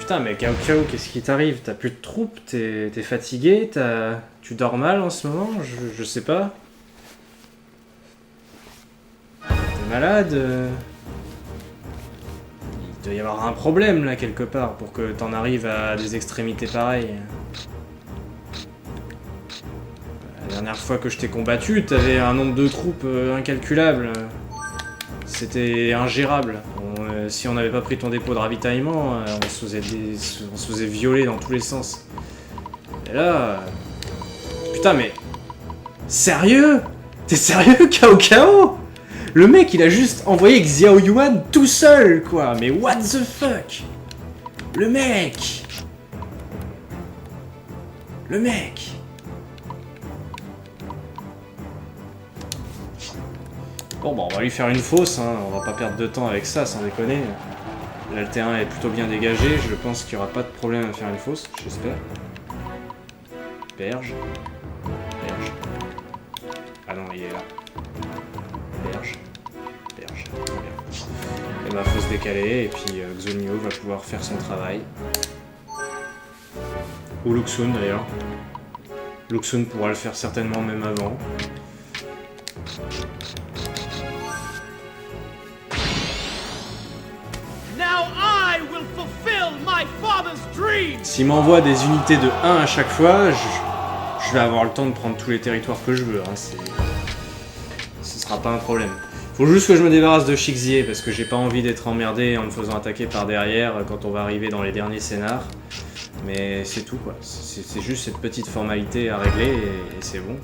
Putain, mais Cao Cao, qu'est-ce qui t'arrive? T'as plus de troupes, t'es fatigué, tu dors mal en ce moment? Je sais pas. T'es malade? Il doit y avoir un problème là quelque part pour que t'en arrives à des extrémités pareilles. La dernière fois que je t'ai combattu, t'avais un nombre de troupes incalculable. C'était ingérable. Si on n'avait pas pris ton dépôt de ravitaillement, on se faisait violer dans tous les sens. Et là... Putain, mais... Sérieux? T'es sérieux, Cao Cao? Le mec, il a juste envoyé Xiao Yuan tout seul, quoi. Mais what the fuck? Le mec... Bon, bah on va lui faire une fausse, hein. On va pas perdre de temps avec ça, sans déconner. Là, le terrain est plutôt bien dégagé, je pense qu'il n'y aura pas de problème à faire une fausse, j'espère. Berge. Ah non, il est là. Berge. Très bien. Et ma fausse décalée, et puis Xonyo va pouvoir faire son travail. Ou Luxun d'ailleurs. Luxun pourra le faire certainement même avant. S'il m'envoie des unités de 1 à chaque fois, je vais avoir le temps de prendre tous les territoires que je veux. Hein. Ce sera pas un problème. Faut juste que je me débarrasse de Shixie parce que j'ai pas envie d'être emmerdé en me faisant attaquer par derrière quand on va arriver dans les derniers scénars. Mais c'est tout quoi. C'est juste cette petite formalité à régler et c'est bon.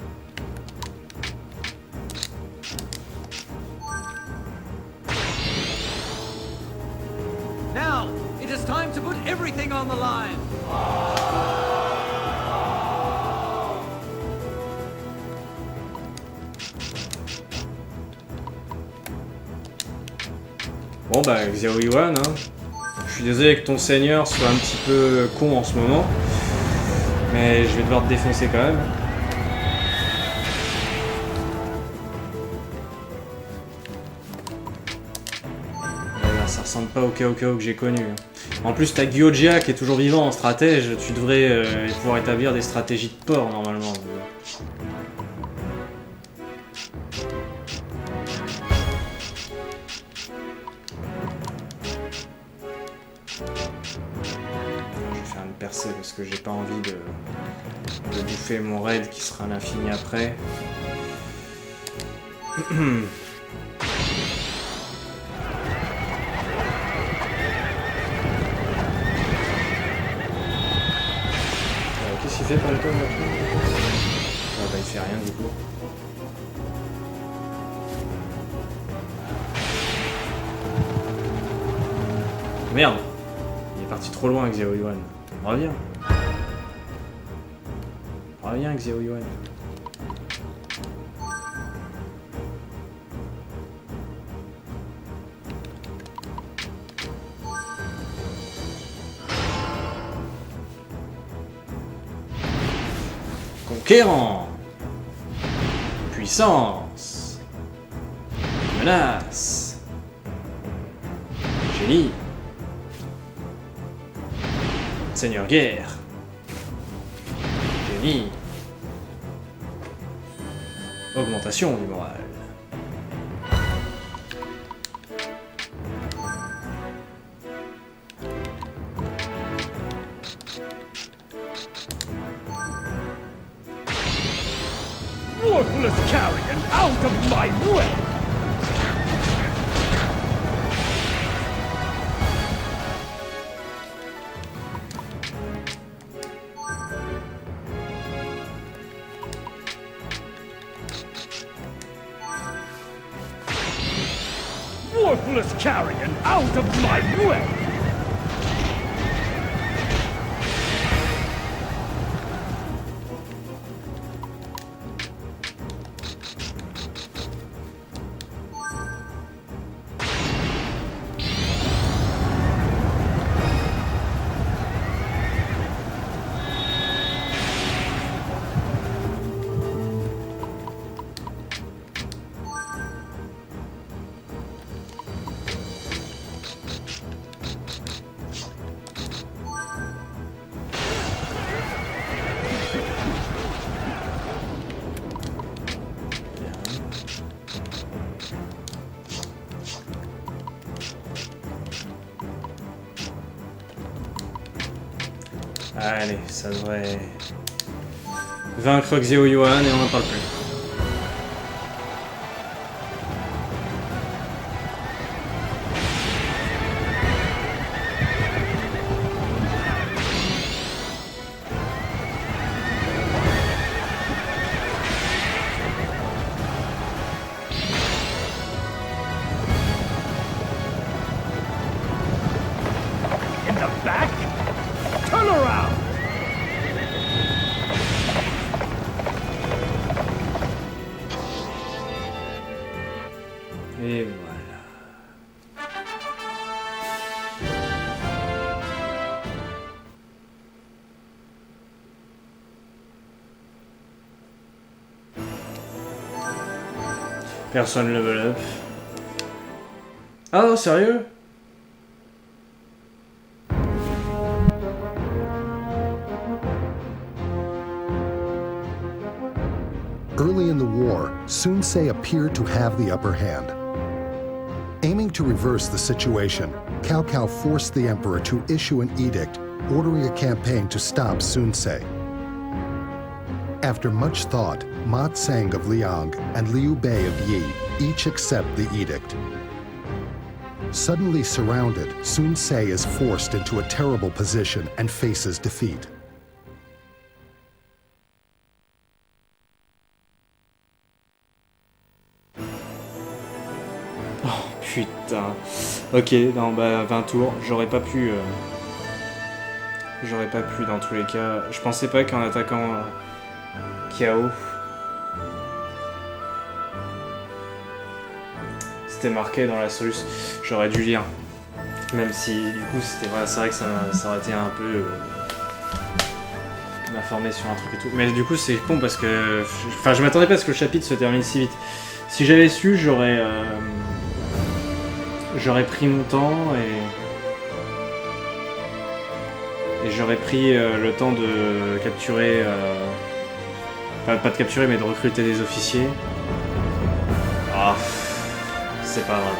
Now, it is time to put everything on the line. Bon bah Xiao Yuan, hein. Je suis désolé que ton seigneur soit un petit peu con en ce moment, mais je vais devoir te défoncer quand même. Voilà, ça ressemble pas au Cao Cao que j'ai connu. En plus t'as Gyojia qui est toujours vivant en stratège, tu devrais pouvoir établir des stratégies de port normalement. Parce que j'ai pas envie de bouffer mon raid qui sera à l'infini après. Qu'est-ce qu'il fait par le temps maintenant? Ah bah il fait rien du coup. Merde! Il est parti trop loin avec Xiao Yuan. Reviens. Reviens, Xiao Yuan. Conquérant. Puissance. Menace. Génie. Seigneur guerre. Génie. Augmentation du moral. Worthless carrion, out of my way! Worthless carrion, out of my way! Allez, ça devrait... vaincre Xiao Yuan et on n'en parle plus. In the back? Turn around! Et voilà. Personne level up. Ah, sérieux? Early in the war, Sun Ce appeared to have the upper hand. Aiming to reverse the situation, Cao Cao forced the emperor to issue an edict ordering a campaign to stop Sun Ce. After much thought, Ma Tseng of Liang and Liu Bei of Yi each accept the edict. Suddenly surrounded, Sun Ce is forced into a terrible position and faces defeat. Putain. Ok, non, bah 20 tours, j'aurais pas pu dans tous les cas. Je pensais pas qu'en attaquant Kiao, c'était marqué dans la solution. J'aurais dû lire. Même si du coup c'était vrai, c'est vrai que ça aurait été un peu m'informer sur un truc et tout. Mais du coup c'est con parce que. Enfin je m'attendais pas à ce que le chapitre se termine si vite. Si j'avais su, j'aurais pris mon temps et j'aurais pris le temps de capturer, pas de capturer mais de recruter des officiers. Ah, c'est pas grave.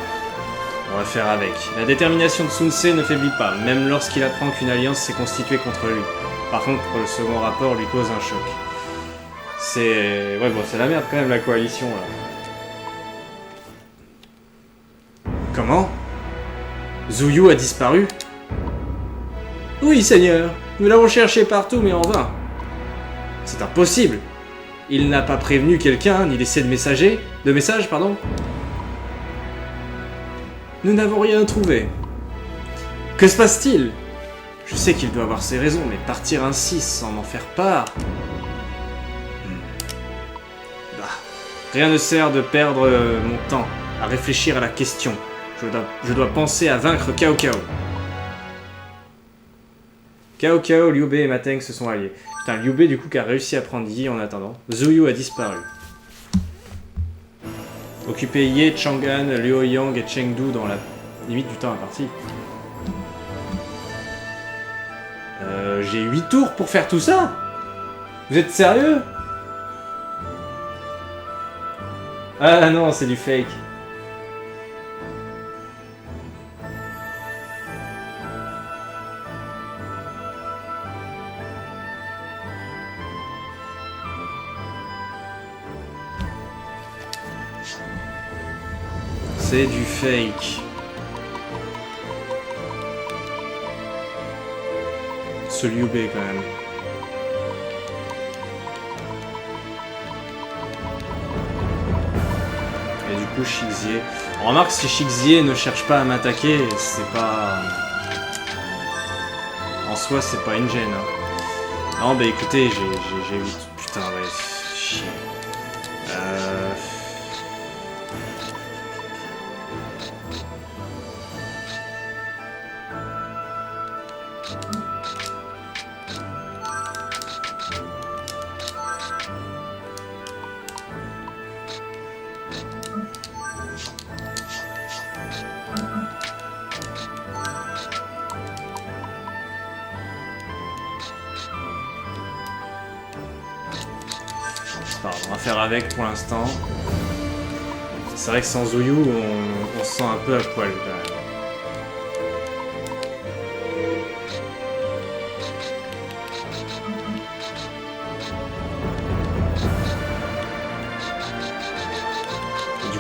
On va faire avec. La détermination de Sun Ce ne faiblit pas, même lorsqu'il apprend qu'une alliance s'est constituée contre lui. Par contre, le second rapport lui cause un choc. C'est... Ouais bon, c'est la merde quand même la coalition là. Comment? Zhu Yu a disparu? Oui, Seigneur. Nous l'avons cherché partout, mais en vain. C'est impossible. Il n'a pas prévenu quelqu'un, ni laissé de messages, pardon. Nous n'avons rien trouvé. Que se passe-t-il? Je sais qu'il doit avoir ses raisons, mais partir ainsi sans m'en faire part... Bah, rien ne sert de perdre mon temps à réfléchir à la question. Je dois penser à vaincre Cao Cao. Cao Cao, Liu Bei et Ma Teng se sont alliés. Putain, Liu Bei du coup qui a réussi à prendre Yi en attendant. Zhu Yu a disparu. Occuper Ye, Chang'an, Luoyang et Chengdu dans la limite du temps imparti. J'ai 8 tours pour faire tout ça? Vous êtes sérieux? Ah non, c'est du fake. C'est du fake. Ce Liu Bei quand même. Et du coup Shixie. On remarque si Shixie ne cherche pas à m'attaquer, c'est pas... En soi c'est pas une gêne. Hein. Non bah écoutez, j'ai vu... Putain ouais, chier. Pardon, on va faire avec pour l'instant. C'est vrai que sans Zhu Yu, on se sent un peu à poil quand même.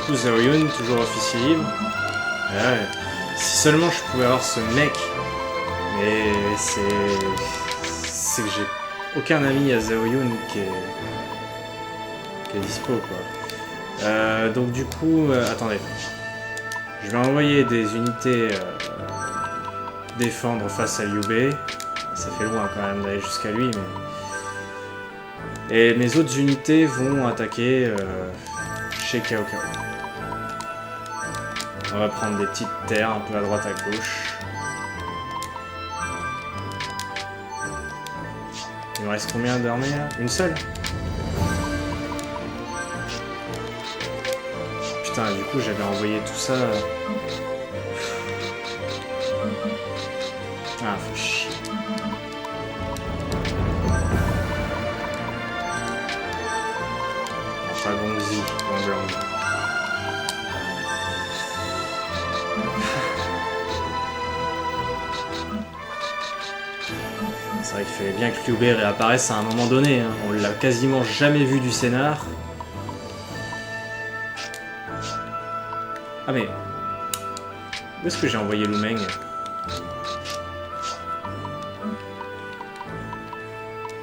coup, Zhao-Yun, toujours officier libre. Ouais. Si seulement je pouvais avoir ce mec. Mais c'est que j'ai aucun ami à Zhao-Yun qui est dispo, quoi. Donc du coup, attendez. Je vais envoyer des unités défendre face à Liu Bei. Ça fait loin quand même d'aller jusqu'à lui, mais... Et mes autres unités vont attaquer chez Cao Cao. On va prendre des petites terres un peu à droite à gauche. Il me reste combien d'armées là? Une seule? Putain, du coup j'avais envoyé tout ça... Ah, faut chier. Enfin, Gongzi, Gonglang. C'est vrai qu'il fallait bien que Liu Bei réapparaisse à un moment donné, hein. On l'a quasiment jamais vu du scénar. Ah mais... Où est-ce que j'ai envoyé Lu Meng?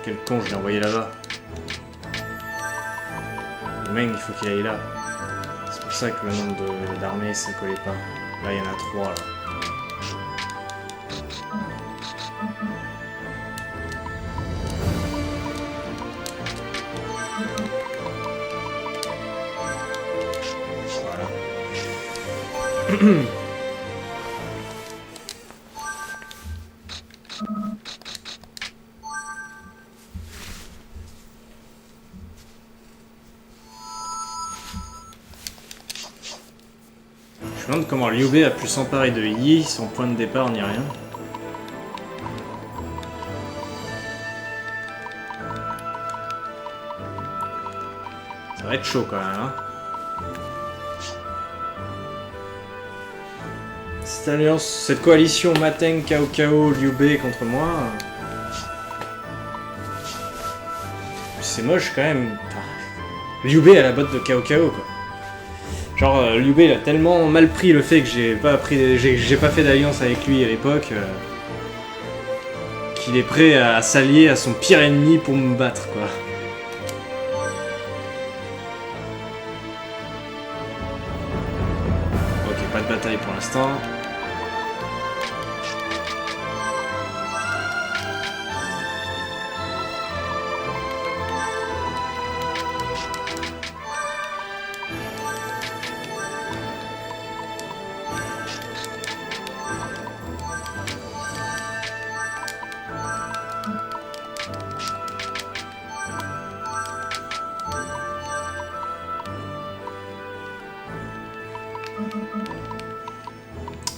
Quel con, je l'ai envoyé là-bas. Lu Meng, il faut qu'il aille là. C'est pour ça que le nombre d'armées, ça collait pas. Là, il y en a 3, là. Voilà. Je me demande comment Liu Bei a pu s'emparer de Yi sans point de départ ni rien. Ça va être chaud quand même, hein. Cette alliance, cette coalition Mateng, Cao Cao, Liu Bei contre moi. C'est moche quand même. Liu Bei à la botte de Cao Cao, quoi. Genre, Liu Bei il a tellement mal pris le fait que j'ai pas fait d'alliance avec lui à l'époque qu'il est prêt à s'allier à son pire ennemi pour me battre, quoi. Ok, pas de bataille pour l'instant.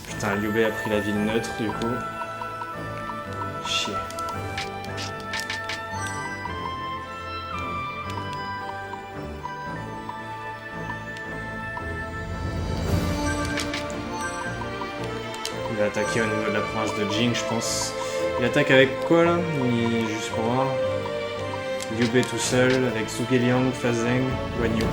Putain, Liu Bei a pris la ville neutre du coup. Chier. Il va attaquer au niveau de la province de Jing, je pense. Il attaque avec quoi là? Juste pour voir. Liu Bei tout seul, avec Zhuge Liang, Fa Zheng, Guan Yu.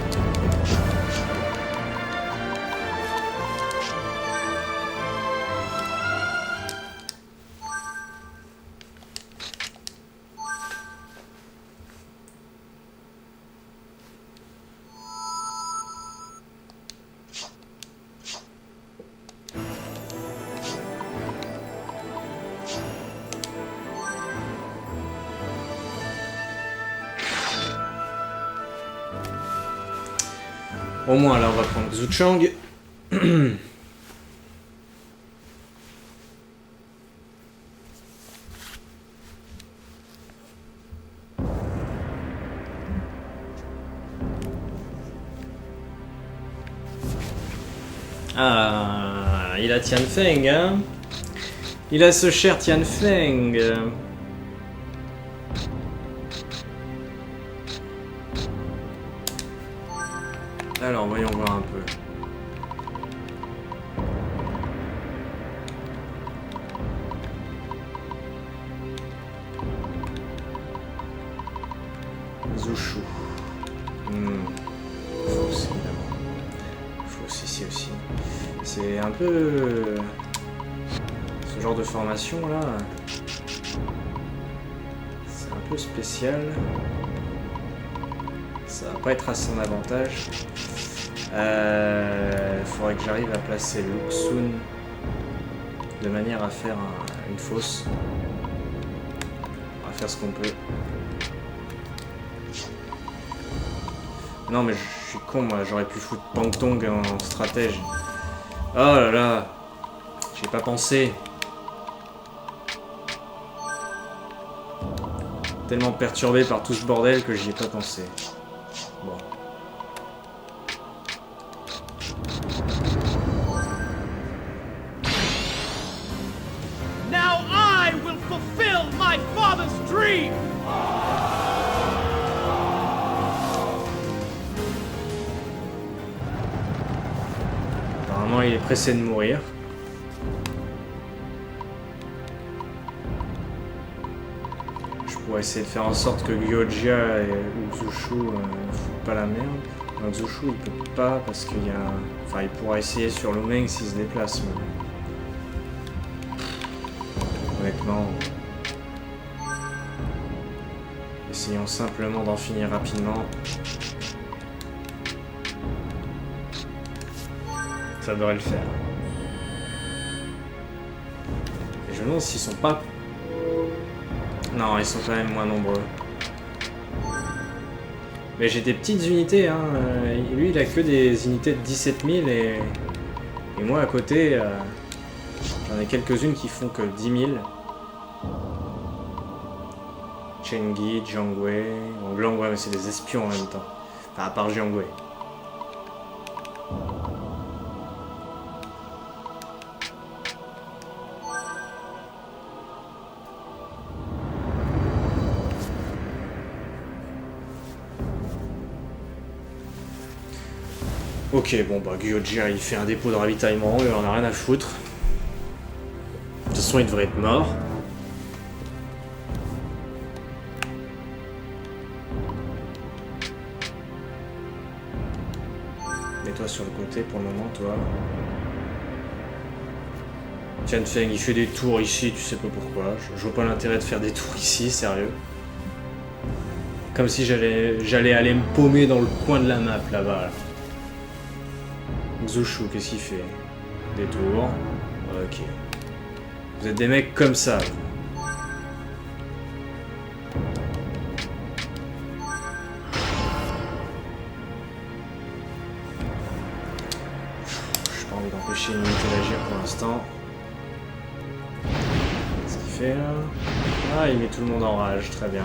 Au moins là on va prendre Zhu Chang. Ah, il a Tian Feng, hein. Il a ce cher Tian Feng. Alors, voyons voir un peu. Zushu. Fausse, évidemment. ici aussi. C'est un peu... ce genre de formation là. C'est un peu spécial. Ça va pas être à son avantage. Faudrait que j'arrive à placer Luxun de manière à faire une fosse. On va faire ce qu'on peut. Non mais je suis con moi, j'aurais pu foutre Pangtong en stratège. Oh là là, j'ai pas pensé. Tellement perturbé par tout ce bordel que j'y ai pas pensé. Bon. Now I will fulfill my father's dream! Apparemment il est pressé de mourir. Je pourrais essayer de faire en sorte que Gyojia et Uzushu foutent pas la merde. Non, Uzushu il peut pas parce qu'il y a... Enfin il pourra essayer sur Lumeng s'il se déplace. Mais... honnêtement... essayons simplement d'en finir rapidement. Ça devrait le faire. Et je me demande s'ils sont pas... non, ils sont quand même moins nombreux. Mais j'ai des petites unités, hein. Lui, il a que des unités de 17 000 et moi, à côté, j'en ai quelques-unes qui font que 10 000. Chengi, Jiangwei... bon, Jiangwei, mais c'est des espions en même temps. Enfin, à part Jiangwei. Ok, bon bah Gyojia il fait un dépôt de ravitaillement, il en a rien à foutre. De toute façon il devrait être mort. Mets-toi sur le côté pour le moment, toi. Tianfeng il fait des tours ici, tu sais pas pourquoi. Je vois pas l'intérêt de faire des tours ici, sérieux. Comme si j'allais aller me paumer dans le coin de la map là-bas. Là. Zushu, qu'est-ce qu'il fait? Des tours. Ok. Vous êtes des mecs comme ça. J'ai pas envie d'empêcher une unité d'agir pour l'instant. Qu'est-ce qu'il fait là? Ah, il met tout le monde en rage, très bien.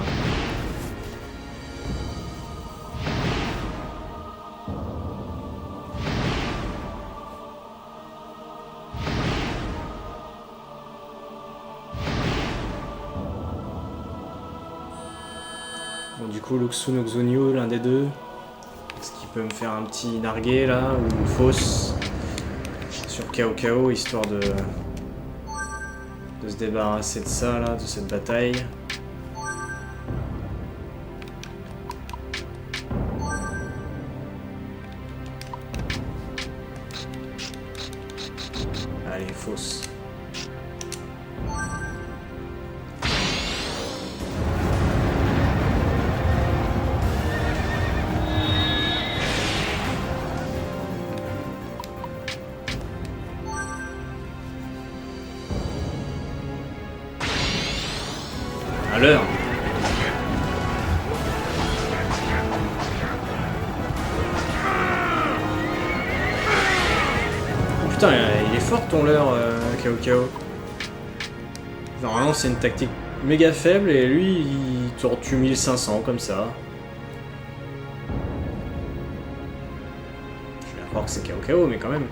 Bon, du coup, Luxun ou Xunyu, l'un des deux. Est-ce qu'il peut me faire un petit nargué là, ou une fosse sur Cao Cao, histoire de se débarrasser de ça là, de cette bataille. Allez, fosse. À l'heure. Putain, il est fort ton leurre, Cao Cao. Normalement, c'est une tactique méga faible et lui, il tortue 1500 comme ça. Je vais croire que c'est Cao Cao, mais quand même.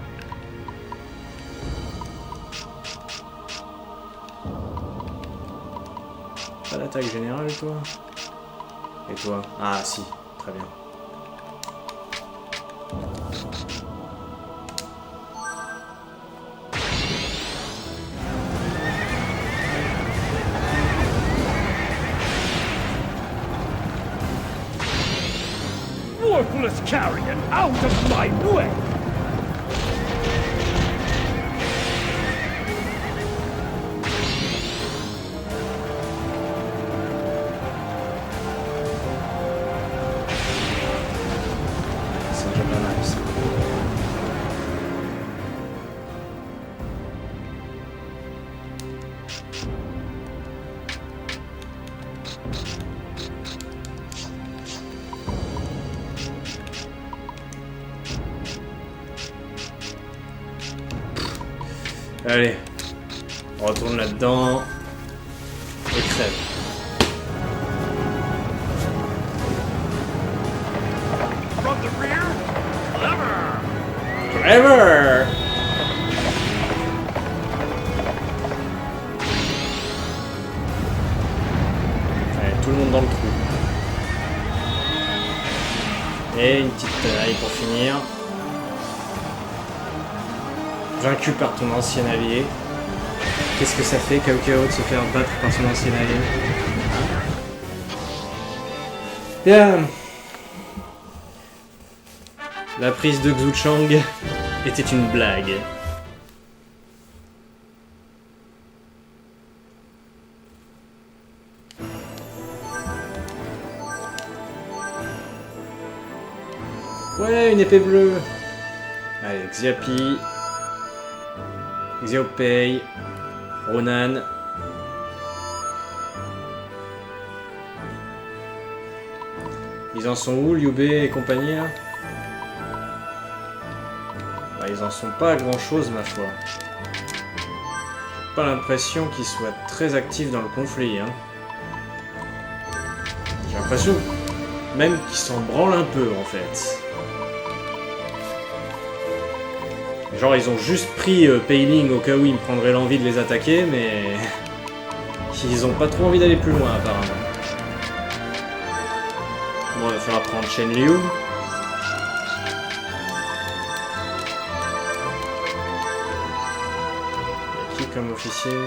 Pas d'attaque générale, toi? Et toi? Ah, si, très bien. Worthless carrion, out of my way! Allez, on retourne là-dedans et crève. From the rear, clever! Clever! Allez, tout le monde dans le trou. Et une petite tenaille pour finir. Vaincu par ton ancien allié. Qu'est-ce que ça fait, Cao Cao, de se faire battre par son ancien allié? Bien. La prise de Xu Chang était une blague. Ouais, une épée bleue. Allez, Xiapi. Xiaopei. Ronan. Ils en sont où, Liu Bei et compagnie, là? Bah, ils en sont pas à grand chose, ma foi. J'ai pas l'impression qu'ils soient très actifs dans le conflit, hein. J'ai l'impression même qu'ils s'en branlent un peu, en fait. Genre, ils ont juste pris Pei Ling au cas où ils me prendraient l'envie de les attaquer, mais ils ont pas trop envie d'aller plus loin, apparemment. Bon, on va faire apprendre Shen Liu. Il y a qui comme officier?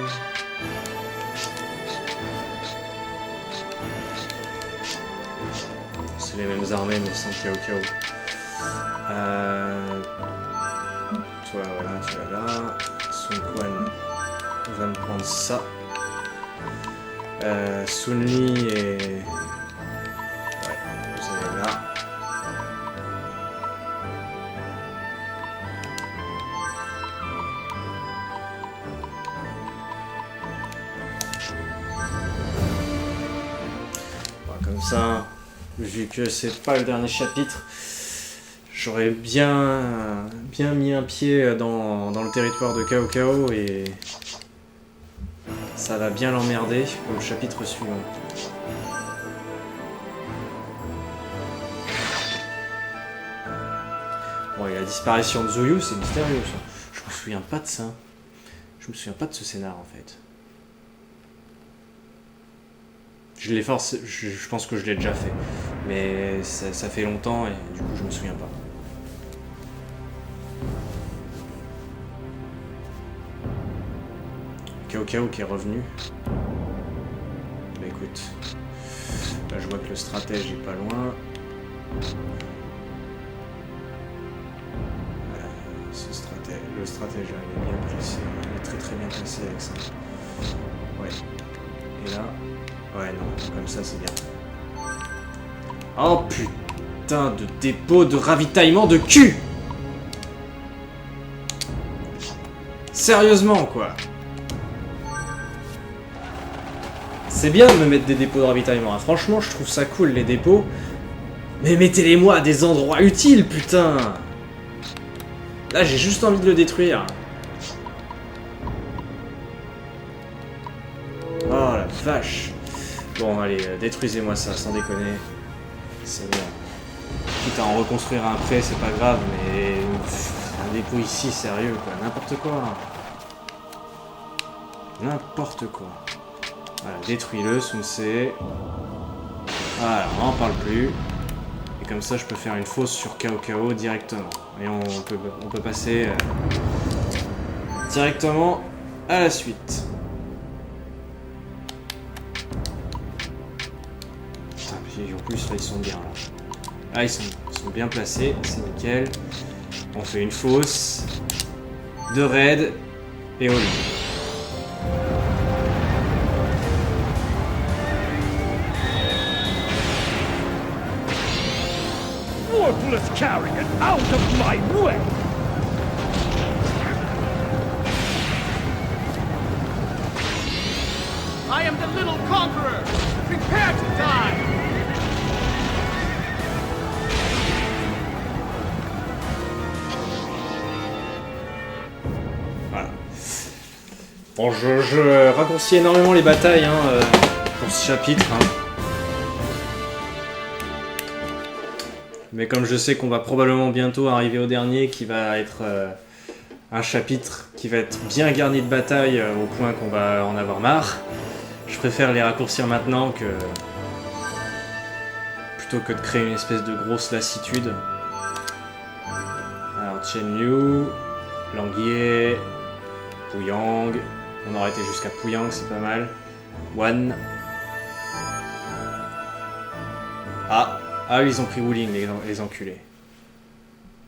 C'est les mêmes armées, mais sans Cao Cao. Toi, voilà, tu vas là. Sun Quan va me prendre ça. Sun Li et... Ouais, vous allez là. Bon, comme ça, vu que c'est pas le dernier chapitre, j'aurais bien mis un pied dans le territoire de Cao Cao et ça va bien l'emmerder pour le chapitre suivant. Bon, et la disparition de Zuyu, c'est mystérieux ça. Je me souviens pas de ça. Je me souviens pas de ce scénar en fait. Je l'ai forcé, je pense que je l'ai déjà fait. Mais ça fait longtemps et du coup je me souviens pas. Cao Cao qui est revenu. Bah écoute, là je vois que le stratège est pas loin. Le stratège il est bien placé, il est très bien placé avec ça. Ouais. Et là, ouais non, comme ça c'est bien. Oh putain de dépôt de ravitaillement de cul! Sérieusement quoi! C'est bien de me mettre des dépôts de ravitaillement, hein. Franchement je trouve ça cool les dépôts. Mais mettez-les-moi à des endroits utiles, putain! Là j'ai juste envie de le détruire. Oh la vache! Bon allez, détruisez-moi ça, sans déconner. C'est bon. Quitte à en reconstruire un après, c'est pas grave, mais... un dépôt ici, sérieux quoi, n'importe quoi. N'importe quoi. Voilà, détruis-le, Sunsei. Voilà, on n'en parle plus. Et comme ça, je peux faire une fausse sur Cao Cao directement. Et on peut passer directement à la suite. Putain, puis en plus, là, ils sont bien, là. Ah, ils sont bien placés, c'est nickel. On fait une fausse, 2 raids, et au lit. Worthless carrion, out of my way! I am the little conqueror. Prepare to die. Voilà. Bon, je raccourcis énormément les batailles pour ce chapitre. Mais comme je sais qu'on va probablement bientôt arriver au dernier, qui va être un chapitre qui va être bien garni de batailles au point qu'on va en avoir marre, je préfère les raccourcir maintenant plutôt que de créer une espèce de grosse lassitude. Alors Chenyu, Languier, Pouyang, on aurait été jusqu'à Pouyang, c'est pas mal. Wan. Ah, ils ont pris Wuling, les enculés.